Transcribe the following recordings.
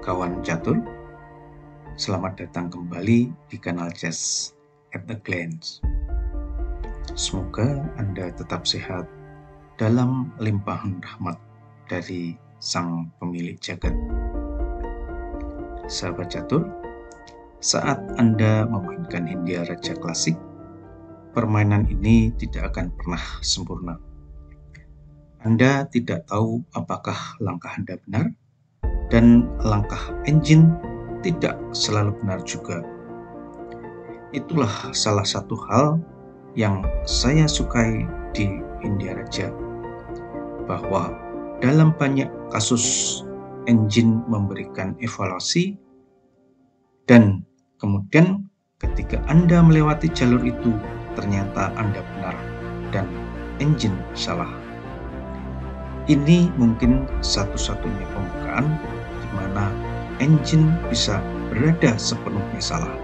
Kawan catur, selamat datang kembali di kanal Chess at a Glance. Semoga Anda tetap sehat dalam limpahan rahmat dari Sang Pemilik Jagat. Sahabat catur, saat Anda memainkan Hindia Raja klasik, permainan ini tidak akan pernah sempurna. Anda tidak tahu apakah langkah Anda benar, dan langkah engine tidak selalu benar juga. Itulah salah satu hal yang saya sukai di Hindia Raja, bahwa dalam banyak kasus engine memberikan evaluasi, dan kemudian ketika Anda melewati jalur itu ternyata Anda benar dan engine salah. Ini mungkin satu-satunya pembukaan di mana engine bisa berada sepenuhnya salah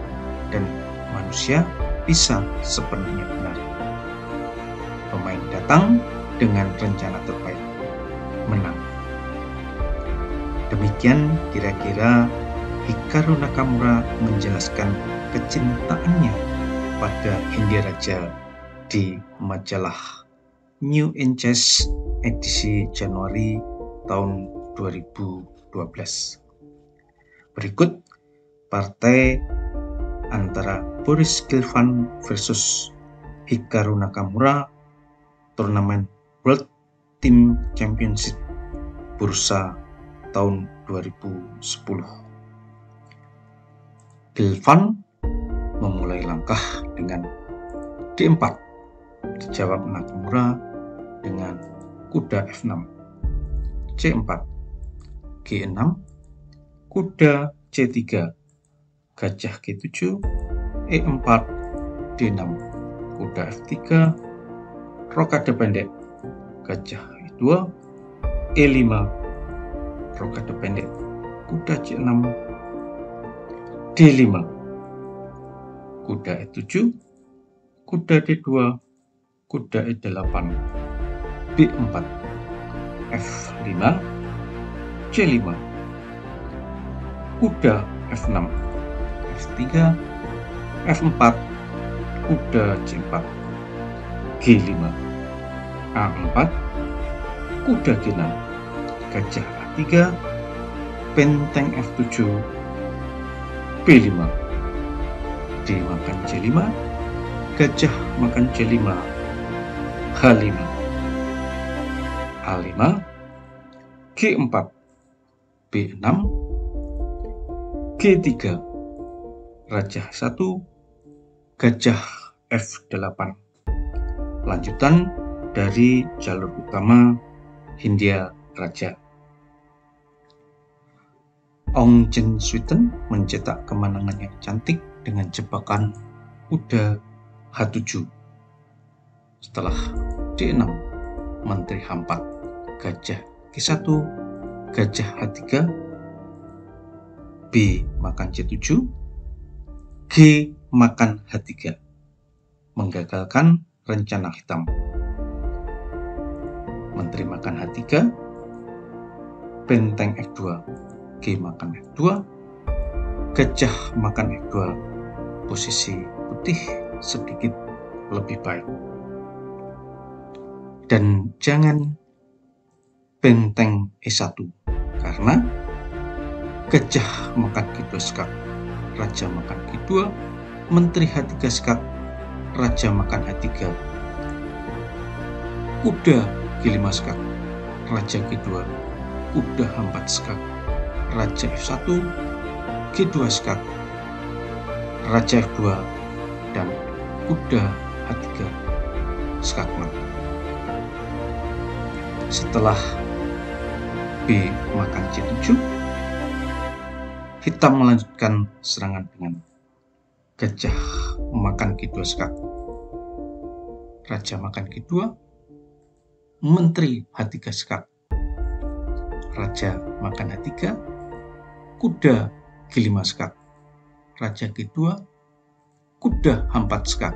dan manusia bisa sepenuhnya benar. Pemain datang dengan rencana terbaik, menang. Demikian kira-kira Hikaru Nakamura menjelaskan kecintaannya pada Hindia Raja di majalah New in Chess edisi Januari tahun 2012. Berikut partai antara Boris Gelfand versus Hikaru Nakamura, turnamen World Team Championship Bursa tahun 2010. Gelfand memulai langkah dengan D4, dijawab Nakamura dengan kuda F6, C4, G6, kuda C3, gajah G7, E4, D6, kuda F3, rokade pendek, gajah E2, E5, rokade pendek, kuda C6, D5, kuda E7, kuda D2, kuda E8, B4, F5, C5, kuda F6, F3, F4, kuda C4, G5, A4, kuda G6, gajah A3, benteng F7, B5, D makan C5, gajah makan C5, H5, A5, G4, B6, G3, raja 1, gajah F8. Lanjutan dari jalur utama Hindia Raja. Ong Chen Sweeten mencetak kemenangan yang cantik dengan jebakan kuda H7. Setelah D6, menteri H4, gajah G1, gajah H3, B makan C7, G makan H3, menggagalkan rencana hitam. Menteri makan H3, benteng F2, G makan F2, gajah makan F2, posisi putih sedikit lebih baik. Dan jangan benteng E1, karena gajah makan G2 skak, raja makan G2, menteri H3 skak, raja makan H3, kuda G5 skak, raja G2, kuda H4 skak, raja F1, G2 skak, raja F2, dan kuda H3 skak mat. Setelah B makan C7, hitam melanjutkan serangan dengan gajah makan G2 skak, raja makan G2, menteri H3 skak, raja makan H3, kuda G5 skak, raja G2, kuda H4 skak.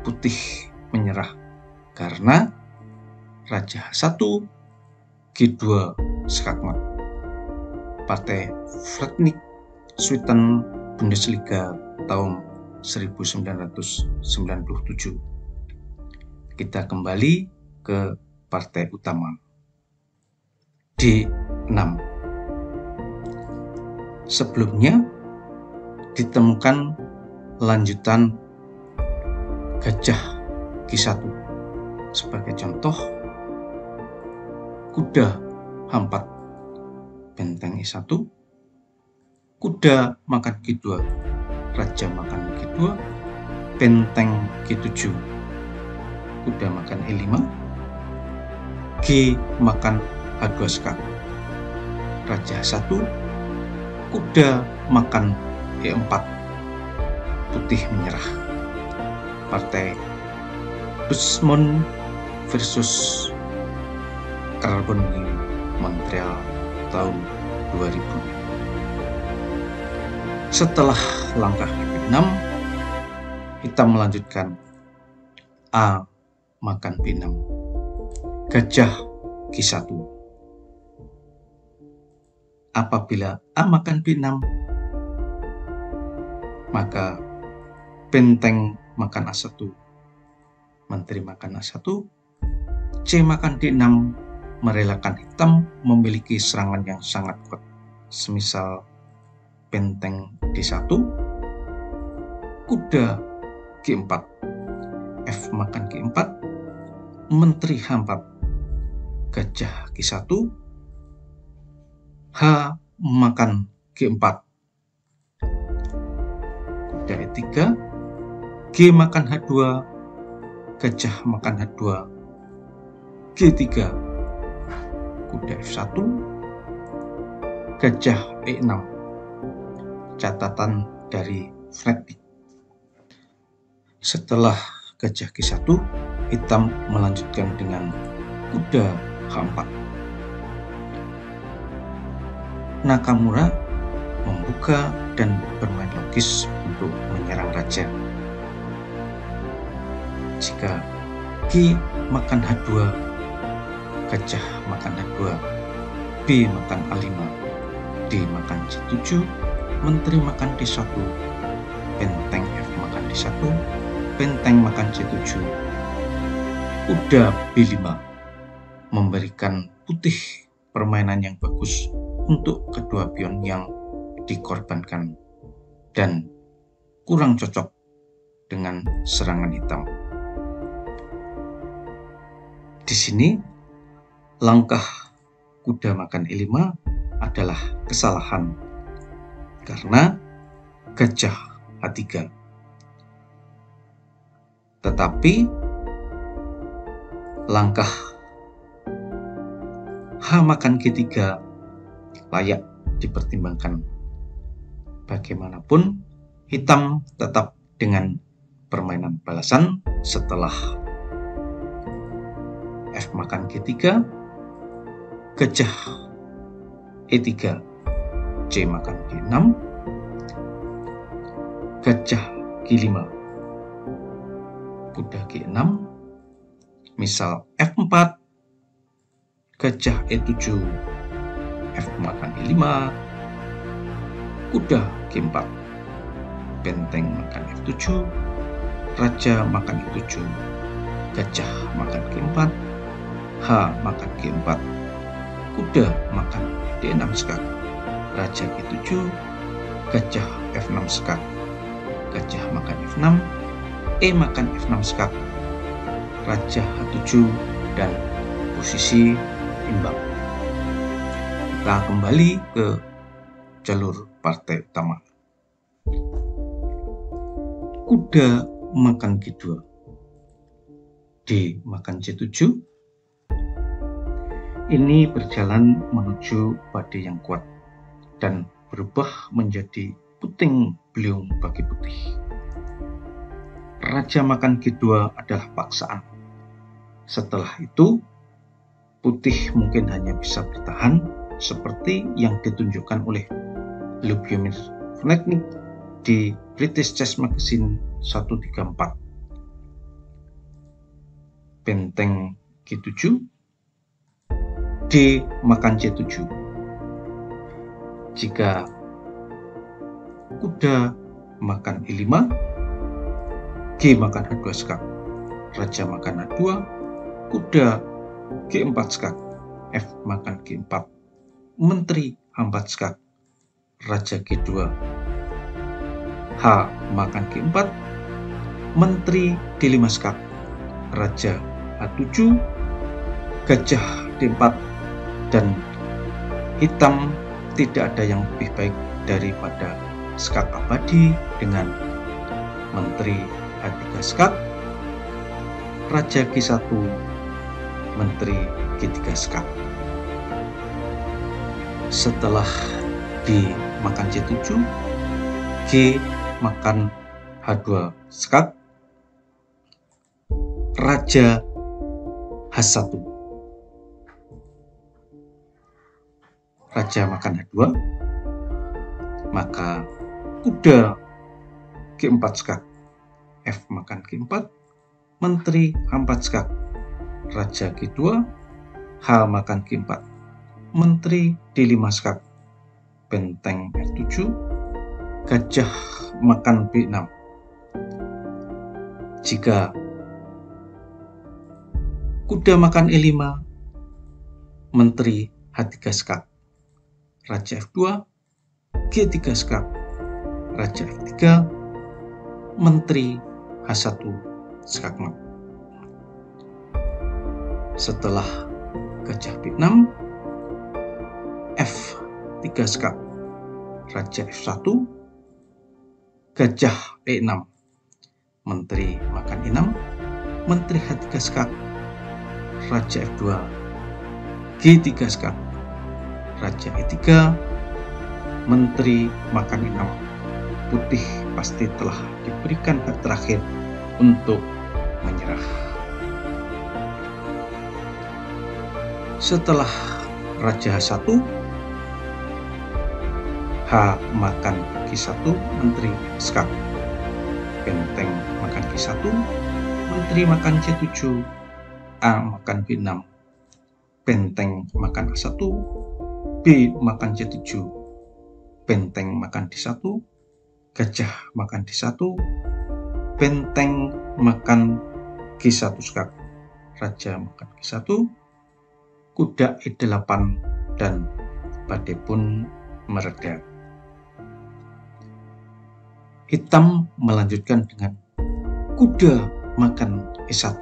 Putih menyerah karena raja H1, G2 skakmat. Partai Vereinigte Schweden Bundesliga tahun 1997. Kita kembali ke partai utama. D6. Sebelumnya ditemukan lanjutan gajah G1. Sebagai contoh, kuda H4 benteng E1, kuda makan G2, raja makan G2, benteng G7, kuda makan E5, G makan H2 skak, raja H1, kuda makan E4, putih menyerah. Partai Dortmund versus Carbon Montreal tahun 2000. Setelah langkah B6, hitam melanjutkan A makan B6, gajah G1. Apabila A makan B6, maka benteng makan A1, menteri makan A1, C makan D6, merelakan hitam memiliki serangan yang sangat kuat, semisal benteng D1, kuda G4, F makan G4, menteri H4, gajah G1, H makan G4, kuda E3, G makan H2, gajah makan H2, G3, kuda F1, gajah E6. Catatan dari Vereinigte. Setelah gajah G1, hitam melanjutkan dengan kuda H4. Nakamura membuka dan bermain logis untuk menyerang raja. Jika G makan H2, gajah makan H2, B makan A5, D makan C7, menteri makan D1, benteng F makan D1, benteng makan C7, kuda B5, memberikan putih permainan yang bagus untuk kedua pion yang dikorbankan dan kurang cocok dengan serangan hitam. Di sini langkah kuda makan E5 adalah kesalahan karena gajah H3. Tetapi langkah H makan G3 layak dipertimbangkan. Bagaimanapun, hitam tetap dengan permainan balasan setelah F makan G3, gajah E3, C makan G6, gajah G5, kuda G6, misal F4, gajah E7, F makan E5, kuda G4, benteng makan F7, raja makan E7, gajah makan G4, H makan G4, kuda makan D6 skak, raja G7, gajah F6 skak, gajah makan F6, E makan F6 skak, raja H7, dan posisi imbang. Kita kembali ke jalur partai utama. Kuda makan G2, D makan C7. Ini berjalan menuju badai yang kuat dan berubah menjadi puting beliung bagi putih. Raja makan G2 adalah paksaan. Setelah itu, putih mungkin hanya bisa bertahan seperti yang ditunjukkan oleh Ljubomir Vereinigte di British Chess Magazine 134. Benteng G7, D makan C7. Jika kuda makan E5, G makan H2 skak, raja makan H2, kuda G4 skak, F makan G4, menteri H4 skak, raja G2, H makan G4, menteri D5 skak, raja H7, gajah D4, dan hitam tidak ada yang lebih baik daripada skak abadi dengan menteri H3 skak, raja G1, menteri G3 skak. Setelah dimakan C7, G makan H2 skak, raja H1, raja makan H2, maka kuda G4 skak, F makan G4, menteri H4 skak, raja G2, H makan G4, menteri D5 skak, benteng F7, gajah makan B6. Jika kuda makan E5, menteri H3 skak, raja F2, G3 skak, raja F3, menteri H1 skakmat. Setelah gajah B6, F3 skak, raja F1, gajah E6, menteri makan E6, menteri H3 skak, raja F2, G3 skak, raja E3, menteri makan E6. Putih pasti telah diberikan hak terakhir untuk menyerah. Setelah raja H1, H makan G1, menteri skak, benteng makan G1, menteri makan C7, A makan B6, benteng makan A1, B makan C7, benteng makan D1, gajah makan D1, benteng makan G1 skak, raja makan G1, kuda E8, dan badai pun mereda. Hitam melanjutkan dengan kuda makan E1,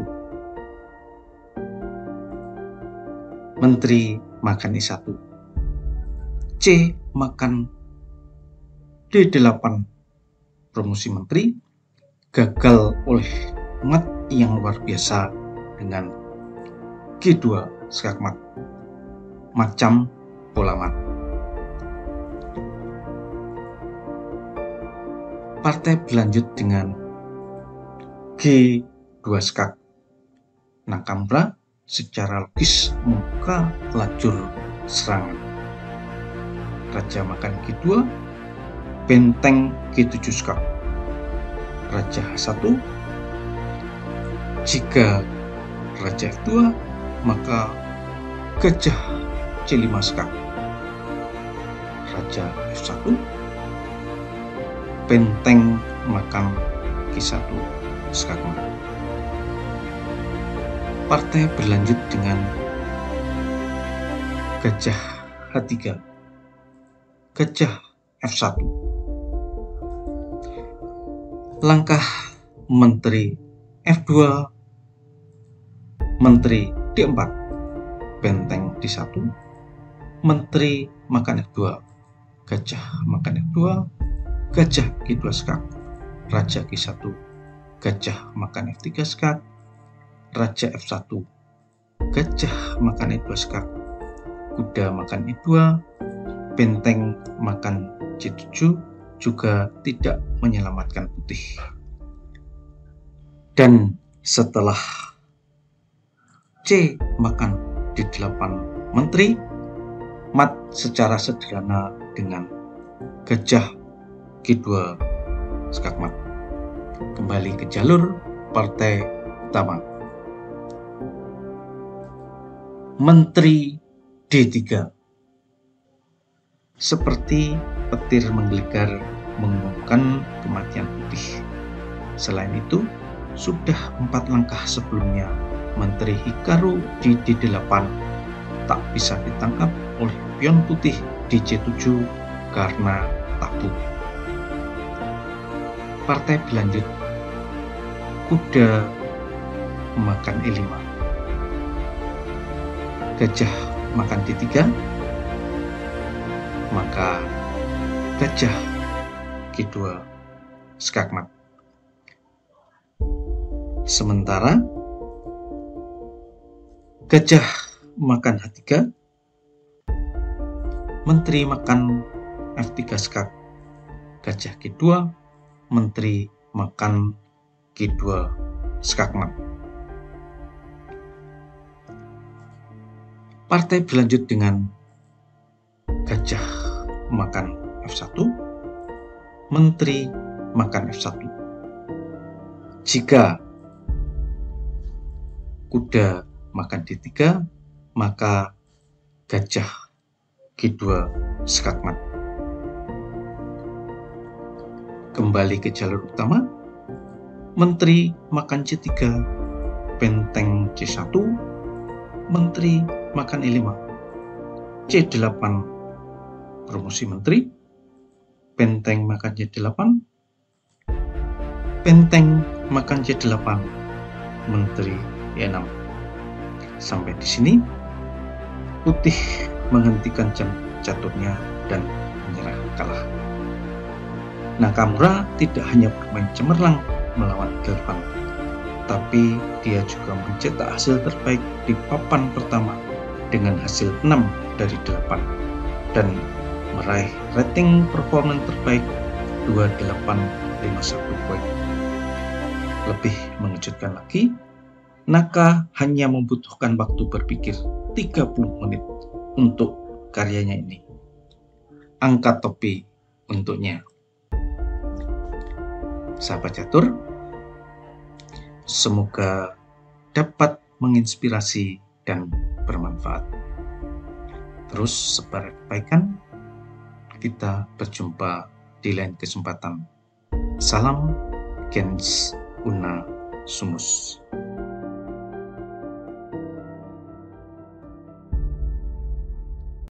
menteri makan E1, C makan D8, promosi menteri gagal oleh mat yang luar biasa dengan G2 skakmat, macam bola mat. Partai berlanjut dengan G2 skak. Nakamura secara logis membuka lajur serangan. Raja makan G2, benteng G7 skak, raja H1. Jika raja F2, maka gajah C5 skak, raja F1, benteng makan G1 skakmat. Partai berlanjut dengan gajah H3, gajah F1. Langkah menteri F2, menteri D4, benteng D1, menteri makan F2, gajah makan F2, gajah G2 skak, raja G1, gajah makan F3 skak, raja F1, gajah makan E2 skak, kuda makan E2, benteng makan C7 juga tidak menyelamatkan putih. Dan setelah C makan D8 menteri, mat secara sederhana dengan gajah G2 skakmat. Kembali ke jalur partai utama. Menteri D3, seperti petir menggelegar mengumumkan kematian putih. Selain itu, sudah 4 langkah sebelumnya, Menteri Hikaru di D8 tak bisa ditangkap oleh pion putih di C7 karena tabu. Partai berlanjut, kuda makan E5, gajah makan D3, maka gajah G2 skakmat. Sementara gajah makan H3, menteri makan F3 skak, gajah G2, menteri makan G2 skakmat. Partai berlanjut dengan gajah makan F1, menteri makan F1. Jika kuda makan D3, maka gajah G2 skakmat. Kembali ke jalur utama, menteri makan C3, benteng C1, menteri makan E5, C8, promosi menteri, benteng makan C8, benteng makan C8, menteri E6. Sampai di sini, putih menghentikan jam caturnya dan menyerah kalah. Nakamura tidak hanya bermain cemerlang melawan Gelfand, tapi dia juga mencetak hasil terbaik di papan pertama dengan hasil 6 dari 8 dan meraih rating performa terbaik 2851 poin. Lebih mengejutkan lagi, Naka hanya membutuhkan waktu berpikir 30 menit untuk karyanya ini. Angkat topi untuknya. Sahabat catur, semoga dapat menginspirasi dan bermanfaat. Terus sebar kebaikan. Kita berjumpa di lain kesempatan. Salam Gens Una Sumus.